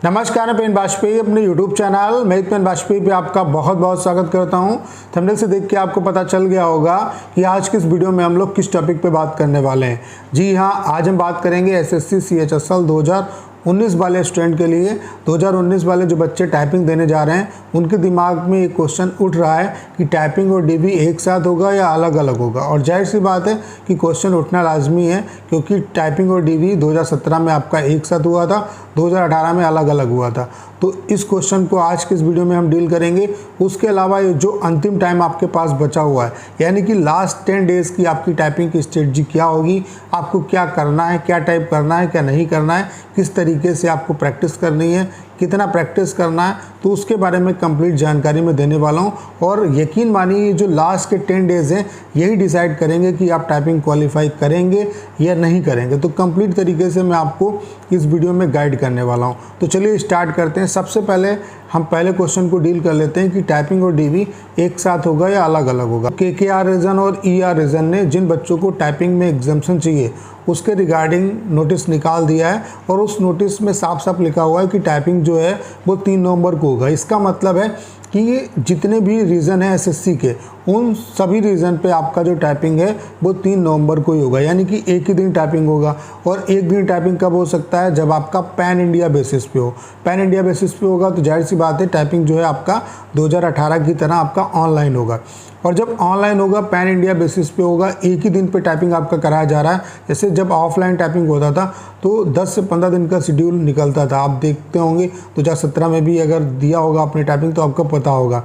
नमस्कार, मैं पेन बाजपेयी अपने यूट्यूब चैनल मैं पेन बाजपेयी पे आपका बहुत बहुत स्वागत करता हूं। थंबनेल से देख के आपको पता चल गया होगा कि आज किस वीडियो में हम लोग किस टॉपिक पे बात करने वाले हैं। जी हां, आज हम बात करेंगे एसएससी सीएचएसएल 2019 वाले स्टूडेंट के लिए। 2019 वाले जो बच्चे टाइपिंग देने जा रहे हैं उनके दिमाग में एक क्वेश्चन उठ रहा है कि टाइपिंग और डीबी एक साथ होगा या अलग अलग होगा। और जाहिर सी बात है कि क्वेश्चन उठना लाजमी है, क्योंकि टाइपिंग और डीबी 2017 में आपका एक साथ हुआ था, 2018 में अलग अलग हुआ था। तो इस क्वेश्चन को आज के इस वीडियो में हम डील करेंगे। उसके अलावा ये जो अंतिम टाइम आपके पास बचा हुआ है, यानी कि लास्ट 10 डेज़ की आपकी टाइपिंग की स्ट्रेटजी क्या होगी, आपको क्या करना है, क्या टाइप करना है, क्या नहीं करना है, किस तरीके से आपको प्रैक्टिस करनी है, कितना प्रैक्टिस करना है, तो उसके बारे में कंप्लीट जानकारी मैं देने वाला हूं। और यकीन मानिए, ये जो लास्ट के 10 डेज़ हैं यही डिसाइड करेंगे कि आप टाइपिंग क्वालिफाई करेंगे या नहीं करेंगे। तो कंप्लीट तरीके से मैं आपको इस वीडियो में गाइड करने वाला हूं। तो चलिए स्टार्ट करते हैं। सबसे पहले हम पहले क्वेश्चन को डील कर लेते हैं कि टाइपिंग और डीबी एक साथ होगा या अलग अलग होगा। केकेआर रीजन और ईआर रीजन ने जिन बच्चों को टाइपिंग में एग्जाम्पशन चाहिए उसके रिगार्डिंग नोटिस निकाल दिया है, और उस नोटिस में साफ साफ लिखा हुआ है कि टाइपिंग जो है वो 3 नवंबर को होगा। इसका मतलब है कि ये जितने भी रीज़न है एसएससी के, उन सभी रीज़न पे आपका जो टाइपिंग है वो 3 नवंबर को ही होगा, यानी कि एक ही दिन टाइपिंग होगा। और एक दिन टाइपिंग कब हो सकता है? जब आपका पैन इंडिया बेसिस पे हो। पैन इंडिया बेसिस पे होगा तो जाहिर सी बात है टाइपिंग जो है आपका 2018 की तरह आपका ऑनलाइन होगा। और जब ऑनलाइन होगा, पैन इंडिया बेसिस पे होगा, एक ही दिन पे टाइपिंग आपका कराया जा रहा है। जैसे जब ऑफलाइन टाइपिंग होता था तो 10 से 15 दिन का शेड्यूल निकलता था। आप देखते होंगे 2017 में भी अगर दिया होगा अपनी टाइपिंग तो आपको पता होगा।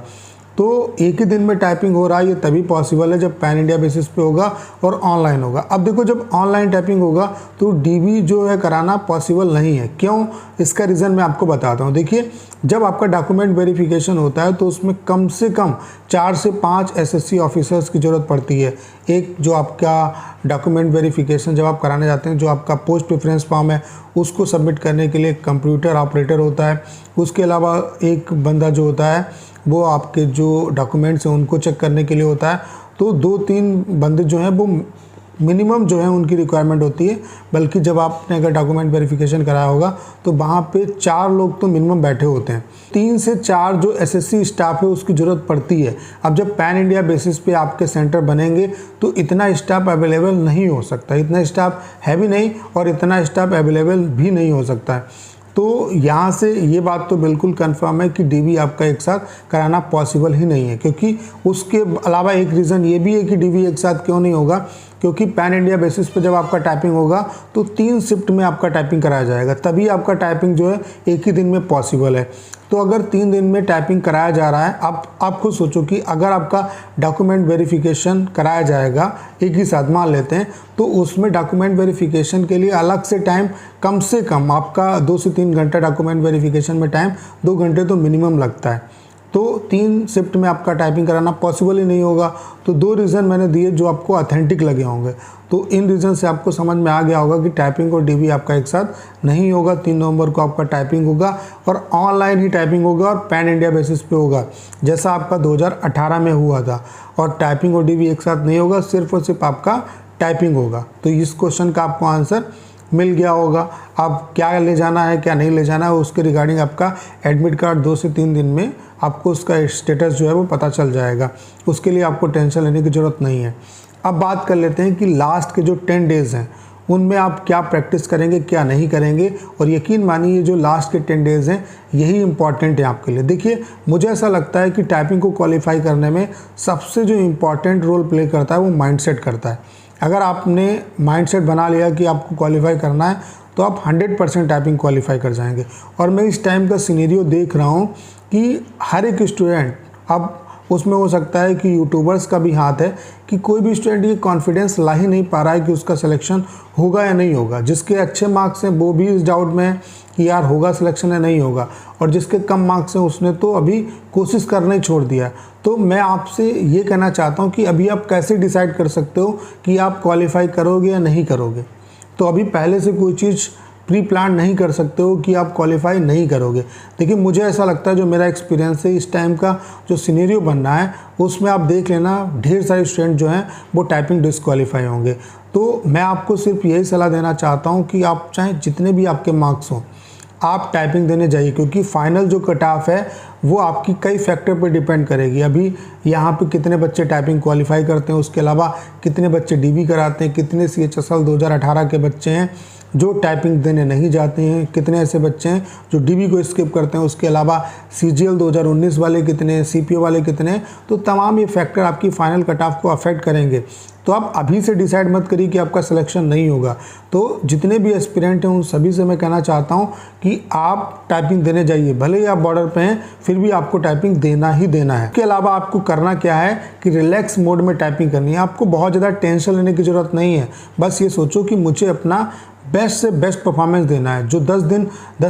तो एक ही दिन में टाइपिंग हो रहा है, ये तभी पॉसिबल है जब पैन इंडिया बेसिस पे होगा और ऑनलाइन होगा। अब देखो, जब ऑनलाइन टाइपिंग होगा तो डीबी जो है कराना पॉसिबल नहीं है। क्यों? इसका रीज़न मैं आपको बताता हूँ। देखिए, जब आपका डॉक्यूमेंट वेरिफिकेशन होता है तो उसमें कम से कम 4 से 5 एसएससी ऑफिसर्स की ज़रूरत पड़ती है। एक जो आपका डॉक्यूमेंट वेरिफिकेशन जब आप कराने जाते हैं, जो आपका पोस्ट प्रेफरेंस फॉर्म है उसको सबमिट करने के लिए कंप्यूटर ऑपरेटर होता है। उसके अलावा एक बंदा जो होता है वो आपके जो डॉक्यूमेंट्स हैं उनको चेक करने के लिए होता है। तो 2-3 बंदे जो हैं वो मिनिमम जो है उनकी रिक्वायरमेंट होती है। बल्कि जब आपने अगर डॉक्यूमेंट वेरिफिकेशन कराया होगा तो वहाँ पे 4 लोग तो मिनिमम बैठे होते हैं। 3 से 4 जो एसएससी स्टाफ है उसकी ज़रूरत पड़ती है। अब जब पैन इंडिया बेसिस पे आपके सेंटर बनेंगे तो इतना स्टाफ अवेलेबल नहीं हो सकता, इतना स्टाफ है भी नहीं और इतना स्टाफ अवेलेबल भी नहीं हो सकता है। तो यहाँ से ये बात तो बिल्कुल कंफर्म है कि डीबी आपका एक साथ कराना पॉसिबल ही नहीं है। क्योंकि उसके अलावा एक रीज़न ये भी है कि डीबी एक साथ क्यों नहीं होगा, क्योंकि पैन इंडिया बेसिस पे जब आपका टाइपिंग होगा तो 3 शिफ्ट में आपका टाइपिंग कराया जाएगा, तभी आपका टाइपिंग जो है एक ही दिन में पॉसिबल है। तो अगर 3 दिन में टाइपिंग कराया जा रहा है, आप खुद सोचो कि अगर आपका डॉक्यूमेंट वेरिफिकेशन कराया जाएगा एक ही साथ, मान लेते हैं, तो उसमें डॉक्यूमेंट वेरिफिकेशन के लिए अलग से टाइम कम से कम आपका 2 से 3 घंटा डॉक्यूमेंट वेरिफिकेशन में टाइम 2 घंटे तो मिनिमम लगता है। तो 3 शिफ्ट में आपका टाइपिंग कराना पॉसिबल ही नहीं होगा। तो 2 रीज़न मैंने दिए जो आपको ऑथेंटिक लगे होंगे। तो इन रीज़न से आपको समझ में आ गया होगा कि टाइपिंग और डीबी आपका एक साथ नहीं होगा। 3 नवंबर को आपका टाइपिंग होगा और ऑनलाइन ही टाइपिंग होगा और पैन इंडिया बेसिस पे होगा, जैसा आपका 2018 में हुआ था। और टाइपिंग और डीबी एक साथ नहीं होगा, सिर्फ और सिर्फ आपका टाइपिंग होगा। तो इस क्वेश्चन का आपको आंसर मिल गया होगा। अब क्या ले जाना है क्या नहीं ले जाना है उसके रिगार्डिंग आपका एडमिट कार्ड 2 से 3 दिन में आपको उसका स्टेटस जो है वो पता चल जाएगा। उसके लिए आपको टेंशन लेने की ज़रूरत नहीं है। अब बात कर लेते हैं कि लास्ट के जो 10 डेज़ हैं उनमें आप क्या प्रैक्टिस करेंगे क्या नहीं करेंगे। और यकीन मानिए, ये जो लास्ट के 10 डेज़ हैं यही इंपॉर्टेंट है आपके लिए। देखिए, मुझे ऐसा लगता है कि टाइपिंग को क्वालिफाई करने में सबसे जो इम्पॉर्टेंट रोल प्ले करता है वो माइंडसेट करता है। अगर आपने माइंडसेट बना लिया कि आपको क्वालिफाई करना है तो आप 100% टाइपिंग क्वालिफाई कर जाएंगे। और मैं इस टाइम का सिनेरियो देख रहा हूँ कि हर एक स्टूडेंट, अब उसमें हो सकता है कि यूट्यूबर्स का भी हाथ है कि कोई भी स्टूडेंट ये कॉन्फिडेंस ला ही नहीं पा रहा है कि उसका सिलेक्शन होगा या नहीं होगा। जिसके अच्छे मार्क्स हैं वो भी इस डाउट में है कि यार होगा सिलेक्शन या नहीं होगा, और जिसके कम मार्क्स हैं उसने तो अभी कोशिश करना ही छोड़ दिया है। तो मैं आपसे ये कहना चाहता हूँ कि अभी आप कैसे डिसाइड कर सकते हो कि आप क्वालिफाई करोगे या नहीं करोगे। तो अभी पहले से कोई चीज़ प्री प्लान नहीं कर सकते हो कि आप क्वालिफाई नहीं करोगे। देखिए, मुझे ऐसा लगता है, जो मेरा एक्सपीरियंस है, इस टाइम का जो सिनेरियो बन रहा है उसमें आप देख लेना ढेर सारे स्टूडेंट जो हैं वो टाइपिंग डिस्क्वालीफाई होंगे। तो मैं आपको सिर्फ यही सलाह देना चाहता हूँ कि आप चाहे जितने भी आपके मार्क्स हों, आप टाइपिंग देने जाइए, क्योंकि फाइनल जो कट ऑफ है वो आपकी कई फैक्टर पर डिपेंड करेगी। अभी यहाँ पे कितने बच्चे टाइपिंग क्वालिफाई करते हैं, उसके अलावा कितने बच्चे डीबी कराते हैं, कितने CHSL 2018 के बच्चे हैं जो टाइपिंग देने नहीं जाते हैं, कितने ऐसे बच्चे हैं जो डीबी को स्किप करते हैं, उसके अलावा CGL 2019 वाले कितने हैं, CPO वाले कितने हैं। तो तमाम ये फैक्टर आपकी फाइनल कट ऑफ को अफेक्ट करेंगे। तो आप अभी से डिसाइड मत करिए कि आपका सिलेक्शन नहीं होगा। तो जितने भी एस्पिरेंट हैं उन सभी से मैं कहना चाहता हूं कि आप टाइपिंग देने जाइए, भले ही आप बॉर्डर पे हैं फिर भी आपको टाइपिंग देना ही देना है। इसके अलावा आपको करना क्या है कि रिलैक्स मोड में टाइपिंग करनी है। आपको बहुत ज़्यादा टेंशन लेने की ज़रूरत नहीं है, बस ये सोचो कि मुझे अपना बेस्ट से बेस्ट परफॉर्मेंस देना है। जो 10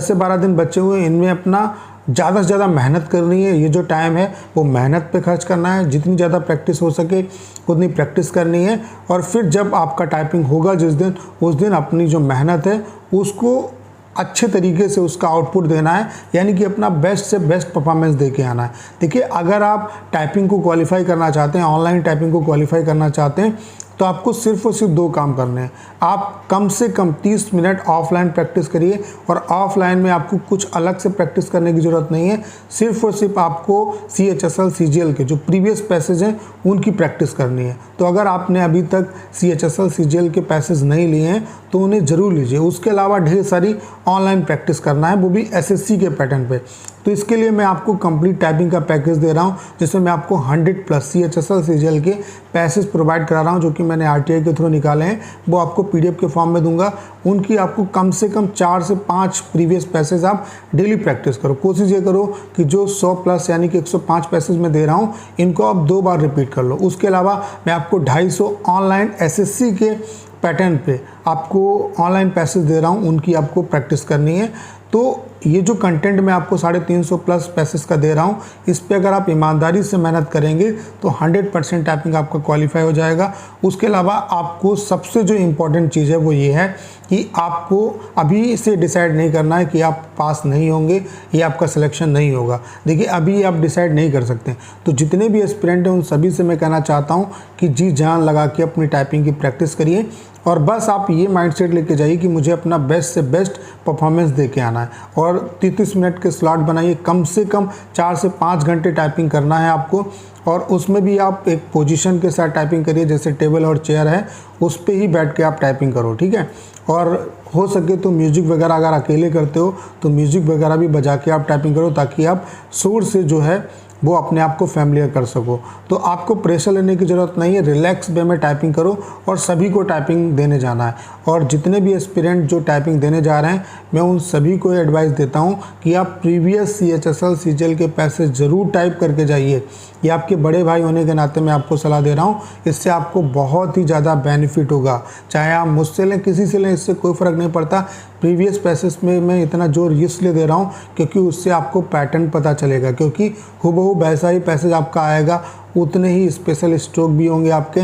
से 12 दिन बचे हुए हैं इनमें अपना ज़्यादा से ज़्यादा मेहनत करनी है। ये जो टाइम है वो मेहनत पे खर्च करना है, जितनी ज़्यादा प्रैक्टिस हो सके उतनी प्रैक्टिस करनी है। और फिर जब आपका टाइपिंग होगा जिस दिन, उस दिन अपनी जो मेहनत है उसको अच्छे तरीके से उसका आउटपुट देना है, यानी कि अपना बेस्ट से बेस्ट परफॉर्मेंस दे के आना है। देखिए, अगर आप टाइपिंग को क्वालिफाई करना चाहते हैं, ऑनलाइन टाइपिंग को क्वालिफाई करना चाहते हैं, तो आपको सिर्फ और सिर्फ 2 काम करने हैं। आप कम से कम 30 मिनट ऑफलाइन प्रैक्टिस करिए, और ऑफलाइन में आपको कुछ अलग से प्रैक्टिस करने की ज़रूरत नहीं है। सिर्फ और सिर्फ आपको CHSL CGL के जो प्रीवियस पैसेज हैं उनकी प्रैक्टिस करनी है। तो अगर आपने अभी तक CHSL CGL के पैसेज नहीं लिए हैं तो उन्हें ज़रूर लीजिए। उसके अलावा ढेर सारी ऑनलाइन प्रैक्टिस करना है, वो भी SSC के पैटर्न पे। तो इसके लिए मैं आपको कंप्लीट टाइपिंग का पैकेज दे रहा हूँ, जिसमें मैं आपको 100+ CHSL CGL के पैसेज प्रोवाइड करा रहा हूँ, जो कि मैंने RTI के थ्रू निकाले हैं। वो आपको PDF के फॉर्म में दूंगा। उनकी आपको कम से कम 4 से 5 प्रीवियस पैसेज आप डेली प्रैक्टिस करो। कोशिश ये करो कि जो 100+ यानी कि 105 पैसेज मैं दे रहा हूँ इनको आप 2 बार रिपीट कर लो। उसके अलावा मैं आपको 250 ऑनलाइन SSC के पैटर्न पे आपको ऑनलाइन पैसेज दे रहा हूँ, उनकी आपको प्रैक्टिस करनी है। तो ये जो कंटेंट मैं आपको 350+ पैसेज का दे रहा हूँ, इस पे अगर आप ईमानदारी से मेहनत करेंगे तो 100% टाइपिंग आपका क्वालिफाई हो जाएगा। उसके अलावा आपको सबसे जो इम्पोर्टेंट चीज़ है वो ये है कि आपको अभी से डिसाइड नहीं करना है कि आप पास नहीं होंगे या आपका सिलेक्शन नहीं होगा। देखिए, अभी आप डिसाइड नहीं कर सकते। तो जितने भी एस्पिरेंट हैं उन सभी से मैं कहना चाहता हूँ कि जी जान लगा के अपनी टाइपिंग की प्रैक्टिस करिए, और बस आप ये माइंडसेट लेके जाइए कि मुझे अपना बेस्ट से बेस्ट परफॉर्मेंस दे के आना है। और 30 मिनट के स्लॉट बनाइए, कम से कम 4 से 5 घंटे टाइपिंग करना है आपको। और उसमें भी आप एक पोजीशन के साथ टाइपिंग करिए, जैसे टेबल और चेयर है उस पर ही बैठ के आप टाइपिंग करो, ठीक है। और हो सके तो म्यूज़िक वगैरह अगर अकेले करते हो तो म्यूज़िक वगैरह भी बजा के आप टाइपिंग करो, ताकि आप शोर से जो है वो अपने आप को फैमिलियर कर सको। तो आपको प्रेशर लेने की ज़रूरत नहीं है, रिलैक्स वे में टाइपिंग करो और सभी को टाइपिंग देने जाना है। और जितने भी एस्पिरेंट जो टाइपिंग देने जा रहे हैं, मैं उन सभी को एडवाइस देता हूं कि आप प्रीवियस CHSL CGL के पैसेज ज़रूर टाइप करके जाइए। ये आपके बड़े भाई होने के नाते मैं आपको सलाह दे रहा हूँ, इससे आपको बहुत ही ज़्यादा बेनिफिट होगा। चाहे आप मुझसे लें, किसी से लें, इससे कोई फ़र्क नहीं पड़ता। प्रीवियस पैसेज में मैं इतना जोर इसलिए दे रहा हूँ क्योंकि उससे आपको पैटर्न पता चलेगा, क्योंकि हूबहू वैसा ही पैसेज आपका आएगा, उतने ही स्पेशल स्ट्रोक भी होंगे आपके,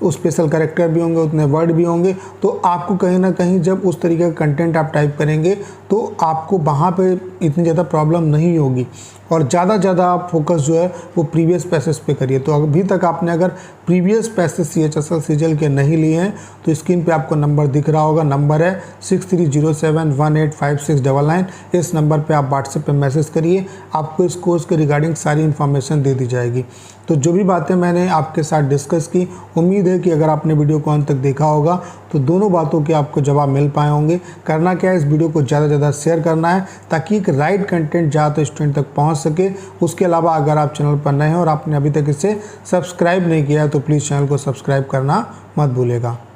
स्पेशल कैरेक्टर भी होंगे, उतने वर्ड भी होंगे। तो आपको कहीं ना कहीं जब उस तरीके का कंटेंट आप टाइप करेंगे तो आपको वहाँ पे इतनी ज़्यादा प्रॉब्लम नहीं होगी। और ज़्यादा आप फोकस जो है वो प्रीवियस पैसेज पे करिए। तो अभी तक आपने अगर प्रीवियस पैसेज CHSL CGL के नहीं लिए हैं तो स्क्रीन पे आपको नंबर दिख रहा होगा, नंबर है 6307185699। इस नंबर पे आप व्हाट्सएप पे मैसेज करिए, आपको इस कोर्स के रिगार्डिंग सारी इन्फॉर्मेशन दे दी जाएगी। तो जो भी बातें मैंने आपके साथ डिस्कस की, उम्मीद है कि अगर आपने वीडियो को अंत तक देखा होगा तो दोनों बातों के आपको जवाब मिल पाए होंगे। करना क्या है, इस वीडियो को ज़्यादा से ज़्यादा शेयर करना है ताकि एक राइट कंटेंट ज़्यादा स्टूडेंट तक पहुंच सके। उसके अलावा अगर आप चैनल पर नए हैं और आपने अभी तक इसे सब्सक्राइब नहीं किया है तो प्लीज़ चैनल को सब्सक्राइब करना मत भूलिएगा।